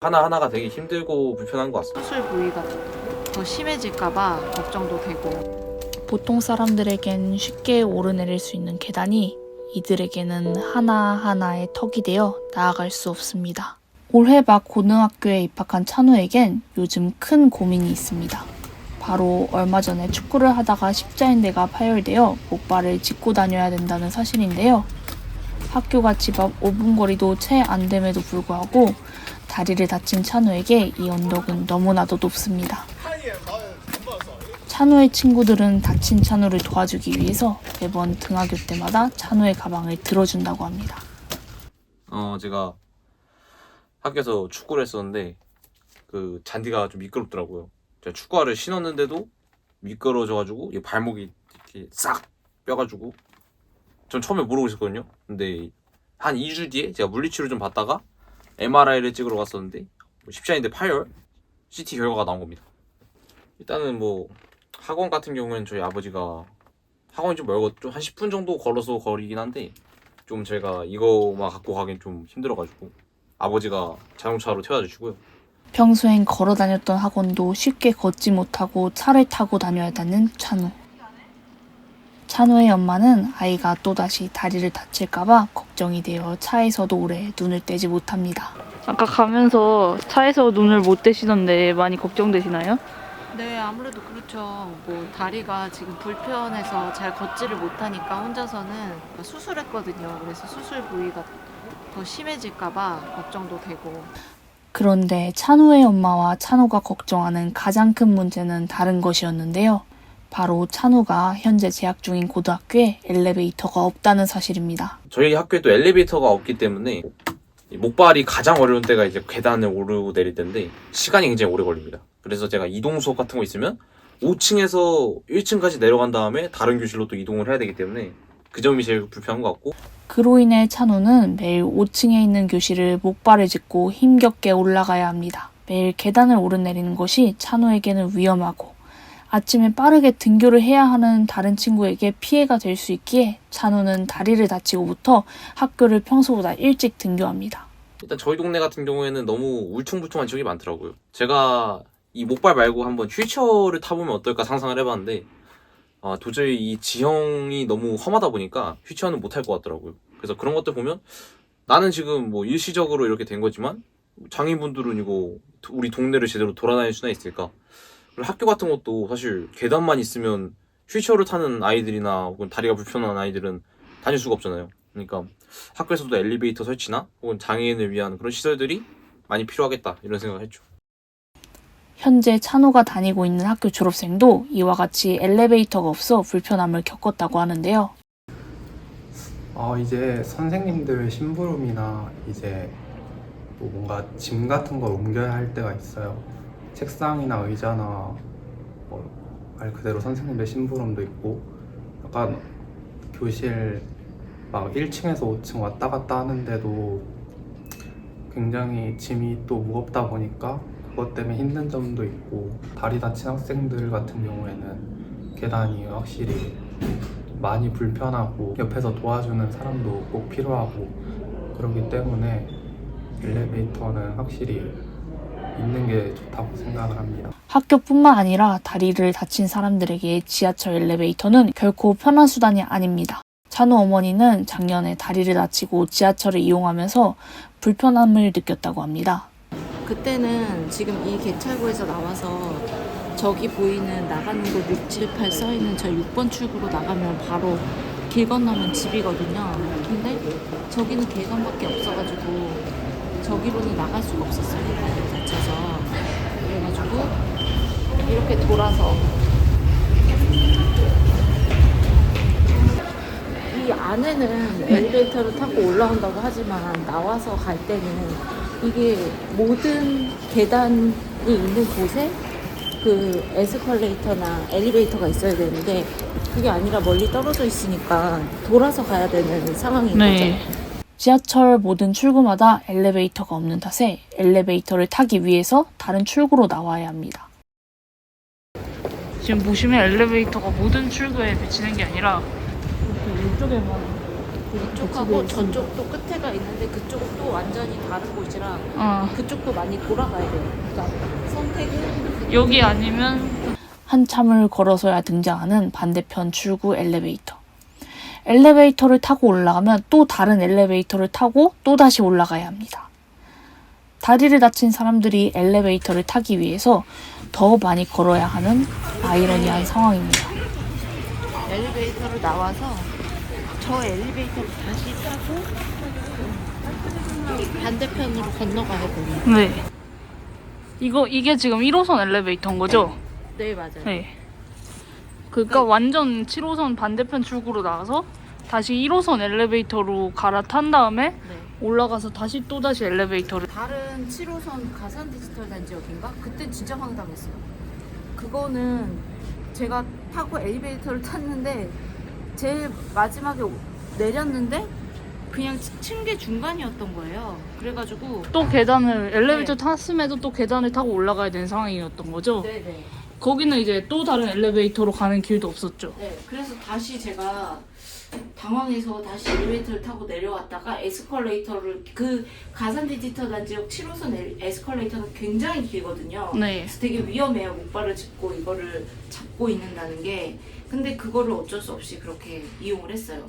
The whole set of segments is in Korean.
하나하나가 되게 힘들고 불편한 것 같습니다. 수술 부위가 더 심해질까봐 걱정도 되고. 보통 사람들에겐 쉽게 오르내릴 수 있는 계단이 이들에게는 하나하나의 턱이 되어 나아갈 수 없습니다. 올해 막 고등학교에 입학한 찬우에겐 요즘 큰 고민이 있습니다. 바로 얼마 전에 축구를 하다가 십자인대가 파열되어 목발을 짚고 다녀야 된다는 사실인데요. 학교가 집 앞 5분 거리도 채 안 됨에도 불구하고 다리를 다친 찬우에게 이 언덕은 너무나도 높습니다. 찬우의 친구들은 다친 찬우를 도와주기 위해서 매번 등하교 때마다 찬우의 가방을 들어준다고 합니다. 제가 학교에서 축구를 했었는데 그 잔디가 좀 미끄럽더라고요. 제가 축구화를 신었는데도 미끄러져가지고 이 발목이 이렇게 싹 뼈가지고 전 처음에 모르고 있었거든요. 근데 한 2주 뒤에 제가 물리치료 좀 받다가 MRI를 찍으러 갔었는데 십자인대 파열 CT 결과가 나온 겁니다. 일단은 뭐 학원 같은 경우에는 저희 아버지가 학원이 좀 멀고 좀 한 10분 정도 걸어서 거리긴 한데 좀 제가 이거만 갖고 가긴 좀 힘들어가지고 아버지가 자동차로 태워다 주시고요. 평소엔 걸어 다녔던 학원도 쉽게 걷지 못하고 차를 타고 다녀야 하는 찬우. 찬우의 엄마는 아이가 또다시 다리를 다칠까봐 걱정이 되어 차에서도 오래 눈을 떼지 못합니다. 아까 가면서 차에서 눈을 못 떼시던데 많이 걱정되시나요? 네, 아무래도 그렇죠. 뭐 다리가 지금 불편해서 잘 걷지를 못하니까 혼자서는 수술했거든요. 그래서 수술 부위가 더 심해질까봐 걱정도 되고. 그런데 찬우의 엄마와 찬우가 걱정하는 가장 큰 문제는 다른 것이었는데요. 바로 찬우가 현재 재학 중인 고등학교에 엘리베이터가 없다는 사실입니다. 저희 학교에도 엘리베이터가 없기 때문에 목발이 가장 어려운 때가 이제 계단을 오르고 내릴 때인데 시간이 굉장히 오래 걸립니다. 그래서 제가 이동 수업 같은 거 있으면 5층에서 1층까지 내려간 다음에 다른 교실로 또 이동을 해야 되기 때문에 그 점이 제일 불편한 것 같고, 그로 인해 찬우는 매일 5층에 있는 교실을 목발을 짚고 힘겹게 올라가야 합니다. 매일 계단을 오르내리는 것이 찬우에게는 위험하고 아침에 빠르게 등교를 해야 하는 다른 친구에게 피해가 될 수 있기에 찬우는 다리를 다치고부터 학교를 평소보다 일찍 등교합니다. 일단 저희 동네 같은 경우에는 너무 울퉁불퉁한 지역이 많더라고요. 제가 이 목발 말고 한번 휠체어를 타보면 어떨까 상상을 해봤는데 도저히 이 지형이 너무 험하다 보니까 휠체어는 못 탈 것 같더라고요. 그래서 그런 것들 보면 나는 지금 뭐 일시적으로 이렇게 된 거지만 장애인분들은 이거 우리 동네를 제대로 돌아다닐 수나 있을까? 그리고 학교 같은 것도 사실 계단만 있으면 휠체어를 타는 아이들이나 혹은 다리가 불편한 아이들은 다닐 수가 없잖아요. 그러니까 학교에서도 엘리베이터 설치나 혹은 장애인을 위한 그런 시설들이 많이 필요하겠다 이런 생각을 했죠. 현재 찬우가 다니고 있는 학교 졸업생도 이와 같이 엘리베이터가 없어 불편함을 겪었다고 하는데요. 이제 선생님들 심부름이나 이제 뭐 뭔가 짐 같은 걸 옮겨야 할 때가 있어요. 책상이나 의자나 말 그대로 선생님들 심부름도 있고 약간 교실 막 1층에서 5층 왔다 갔다 하는데도 굉장히 짐이 또 무겁다 보니까 그것 때문에 힘든 점도 있고, 다리 다친 학생들 같은 경우에는 계단이 확실히 많이 불편하고 옆에서 도와주는 사람도 꼭 필요하고 그렇기 때문에 엘리베이터는 확실히 있는 게 좋다고 생각을 합니다. 학교뿐만 아니라 다리를 다친 사람들에게 지하철 엘리베이터는 결코 편한 수단이 아닙니다. 찬우 어머니는 작년에 다리를 다치고 지하철을 이용하면서 불편함을 느꼈다고 합니다. 그때는 지금 이 개찰구에서 나와서 저기 보이는 나가는 곳 6, 7, 8 써있는 저 6번 출구로 나가면 바로 길 건너면 집이거든요. 근데 저기는 계단밖에 없어가지고 저기로는 나갈 수가 없었어요. 다리를 다쳐서. 그래가지고 이렇게 돌아서 이 안에는 엘리베이터를 타고 올라온다고 하지만 나와서 갈 때는 이게 모든 계단이 있는 곳에 그 에스컬레이터나 엘리베이터가 있어야 되는데 그게 아니라 멀리 떨어져 있으니까 돌아서 가야 되는 상황인 거죠. 지하철 모든 출구마다 엘리베이터가 없는 탓에 엘리베이터를 타기 위해서 다른 출구로 나와야 합니다. 지금 보시면 엘리베이터가 모든 출구에 비치는 게 아니라 이쪽에만 이쪽하고 저쪽도 끝에가 있는데 그쪽은 또 완전히 다른 곳이라 어. 그쪽도 많이 돌아가야 돼요. 그러니까 선택은 여기 아니면 한참을 걸어서야 등장하는 반대편 출구 엘리베이터. 엘리베이터를 타고 올라가면 또 다른 엘리베이터를 타고 또 다시 올라가야 합니다. 다리를 다친 사람들이 엘리베이터를 타기 위해서 더 많이 걸어야 하는 아이러니한 상황입니다. 엘리베이터로 나와서 저 엘리베이터를 다시 타고 반대편으로 건너가야 돼요. 네. 이게 지금 1호선 엘리베이터인 거죠? 네, 맞아요. 네. 그러니까 완전 7호선 반대편 출구로 나가서 다시 1호선 엘리베이터로 갈아탄 다음에 네. 올라가서 다시 또다시 엘리베이터를 다른 7호선 가산 디지털 단지역인가? 그때 진짜 황당했어요. 그거는 제가 타고 엘리베이터를 탔는데 제일 마지막에 내렸는데 그냥 층계 중간이었던 거예요. 그래가지고 또 계단을 엘리베이터 탔음에도 또 계단을 타고 올라가야 되는 상황이었던 거죠? 네네. 거기는 이제 또 다른 엘리베이터로 가는 길도 없었죠. 네, 그래서 다시 제가 당황해서 다시 엘리베이터를 타고 내려왔다가 에스컬레이터를 그 가산 디지털 단지역 7호선 에스컬레이터는 굉장히 길거든요. 네. 그래서 되게 위험해요. 목발을 짚고 이거를 잡고 있는다는 게. 근데 그거를 어쩔 수 없이 그렇게 이용을 했어요.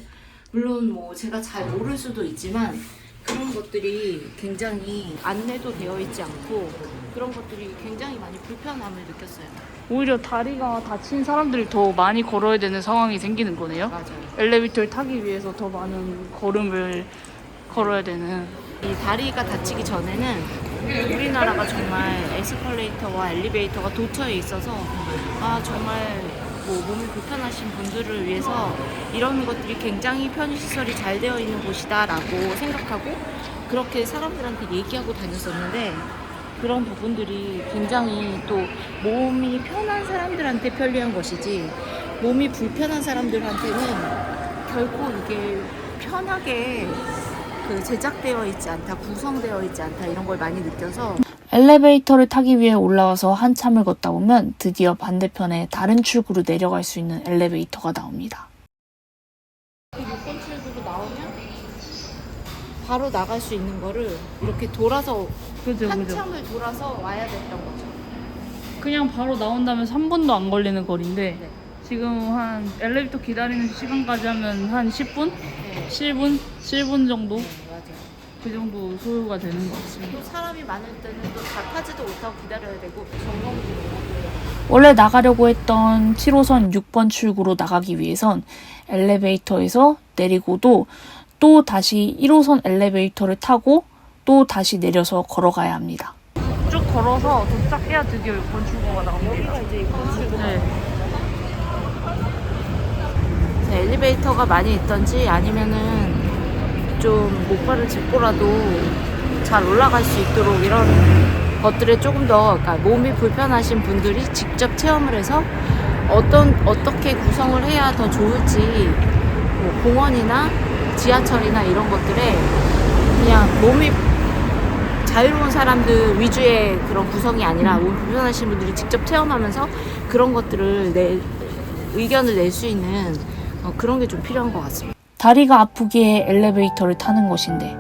물론 뭐 제가 잘 모를 수도 있지만 그런 것들이 굉장히 안내도 되어 있지 않고 그런 것들이 굉장히 많이 불편함을 느꼈어요. 오히려 다리가 다친 사람들이 더 많이 걸어야 되는 상황이 생기는 거네요. 맞아요. 엘리베이터를 타기 위해서 더 많은 걸음을 걸어야 되는. 이 다리가 다치기 전에는 우리나라가 정말 에스컬레이터와 엘리베이터가 도처에 있어서 정말 뭐 몸이 불편하신 분들을 위해서 이런 것들이 굉장히 편의시설이 잘 되어 있는 곳이다라고 생각하고 그렇게 사람들한테 얘기하고 다녔었는데 그런 부분들이 굉장히 또 몸이 편한 사람들한테 편리한 것이지 몸이 불편한 사람들한테는 결코 이게 편하게 제작되어 있지 않다, 구성되어 있지 않다 이런 걸 많이 느껴서 엘리베이터를 타기 위해 올라와서 한참을 걷다 보면 드디어 반대편에 다른 출구로 내려갈 수 있는 엘리베이터가 나옵니다. 6번 출구로 나오면 바로 나갈 수 있는 거를 이렇게 돌아서 그죠. 한참을 돌아서 와야 됐던 거죠. 그냥 바로 나온다면 3분도 안 걸리는 거리인데 네. 지금 한 엘리베이터 기다리는 시간까지 하면 한 10분? 네. 7분 정도? 네, 맞아요. 그 정도 소요가 되는 것 같습니다. 또 사람이 많을 때는 또 다 타지도 못하고 기다려야 되고 정말 원래 나가려고 했던 7호선 6번 출구로 나가기 위해선 엘리베이터에서 내리고도 또 다시 1호선 엘리베이터를 타고 또 다시 내려서 걸어가야 합니다. 쭉 걸어서 도착해야 드디어 6번 출구가 나옵니다. 여기가 이제 6번 출구. 네. 엘리베이터가 많이 있던지 아니면은 좀 목발을 짚고라도 잘 올라갈 수 있도록 이런 것들에 조금 더 그러니까 몸이 불편하신 분들이 직접 체험을 해서 어떻게 구성을 해야 더 좋을지 뭐 공원이나 지하철이나 이런 것들에 그냥 몸이 자유로운 사람들 위주의 그런 구성이 아니라 몸이 불편하신 분들이 직접 체험하면서 그런 것들을 의견을 낼 수 있는 그런 게 좀 필요한 것 같습니다. 다리가 아프기에 엘리베이터를 타는 것인데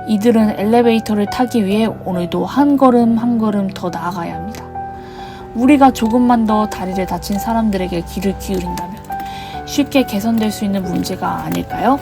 이들은 엘리베이터를 타기 위해 오늘도 한 걸음 한 걸음 더 나아가야 합니다. 우리가 조금만 더 다리를 다친 사람들에게 귀를 기울인다면 쉽게 개선될 수 있는 문제가 아닐까요?